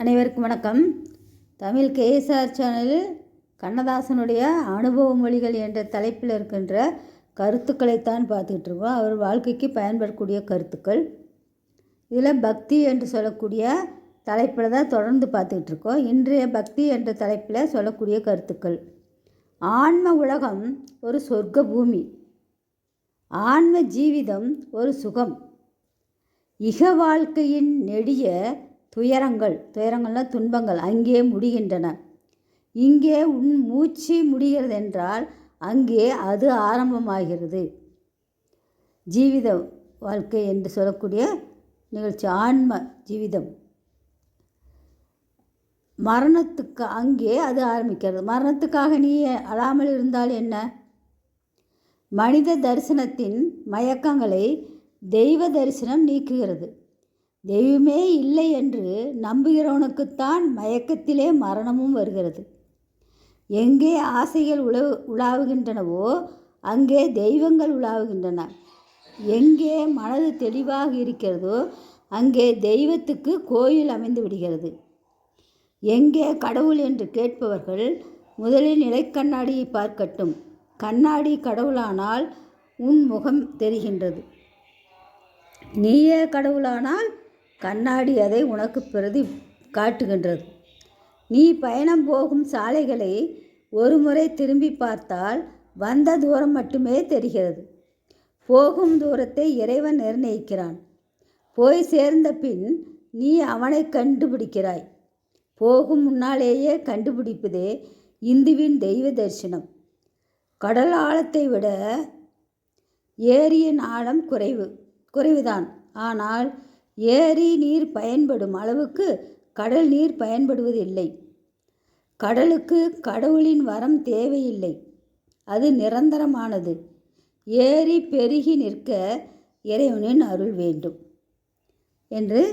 அனைவருக்கும் வணக்கம். தமிழ் கேஎஸ்ஆர் சேனலில் கண்ணதாசனுடைய அனுபவ மொழிகள் என்ற தலைப்பில் இருக்கின்ற கருத்துக்களைத்தான் பார்த்துக்கிட்டு இருக்கோம். அவர் வாழ்க்கைக்கு பயன்படக்கூடிய கருத்துக்கள். இதில் பக்தி என்று சொல்லக்கூடிய தலைப்பில் தான் தொடர்ந்து பார்த்துக்கிட்டு இருக்கோம். இன்றைய பக்தி என்ற தலைப்பில் சொல்லக்கூடிய கருத்துக்கள். ஆன்ம உலகம் ஒரு சொர்க்க பூமி, ஆன்ம ஜீவிதம் ஒரு சுகம், இக வாழ்க்கையின் நெடிய துயரங்கள்னா துன்பங்கள் அங்கே முடிகின்றன. இங்கே உன் மூச்சு முடிகிறது என்றால் அங்கே அது ஆரம்பமாகிறது. ஜீவித வாழ்க்கை என்று சொல்லக்கூடிய நிகழ்ச்சி ஆன்ம ஜீவிதம். மரணத்துக்கு அங்கே அது ஆரம்பிக்கிறது. மரணத்துக்காக நீ அழாமல் இருந்தால் என்ன? மனித தரிசனத்தின் மயக்கங்களை தெய்வ தரிசனம் நீக்குகிறது. தெய்வமே இல்லை என்று நம்புகிறவனுக்குத்தான் மயக்கத்திலே மரணமும் வருகிறது. எங்கே ஆசைகள் உலாவுகின்றனவோ அங்கே தெய்வங்கள் உலாவுகின்றன. எங்கே மனது தெளிவாக இருக்கிறதோ அங்கே தெய்வத்துக்கு கோயில் அமைந்து விடுகிறது. எங்கே கடவுள் என்று கேட்பவர்கள் முதலில் நிலைக்கண்ணாடியை பார்க்கட்டும். கண்ணாடி கடவுளானால் உன் முகம் தெரிகின்றது. நீயே கடவுளானால் கண்ணாடி அதை உனக்கு பிரதி காட்டுகின்றது. நீ பயணம் போகும் சாலைகளை ஒரு முறை திரும்பி பார்த்தால் வந்த தூரம் மட்டுமே தெரிகிறது. போகும் தூரத்தை இறைவன் நிர்ணயிக்கிறான். போய் சேர்ந்த பின் நீ அவனை கண்டுபிடிக்கிறாய். போகும் முன்னாலேயே கண்டுபிடிப்பதே இந்துவின் தெய்வ தரிசனம். கடல் ஆழத்தை விட ஏரியின் ஆழம் குறைவுதான். ஆனால் ஏரி நீர் பயன்படும் அளவுக்கு கடல் நீர் பயன்படுவதில்லை. கடலுக்கு கடவுளின் வரம் தேவையில்லை, அது நிரந்தரமானது. ஏரி பெருகி நிற்க இறைவனின் அருள் வேண்டும் என்று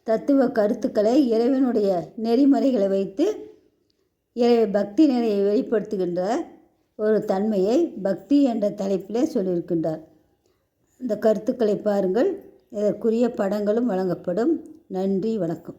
தத்துவ கருத்துக்களை, இறைவனுடைய நெறிமுறைகளை வைத்து பக்தி நிறையை வெளிப்படுத்துகின்ற ஒரு தன்மையை பக்தி என்ற தலைப்பிலே சொல்லியிருக்கின்றார். இந்த கருத்துக்களை பாருங்கள். இதற்குரிய படங்களும் வழங்கப்படும். நன்றி, வணக்கம்.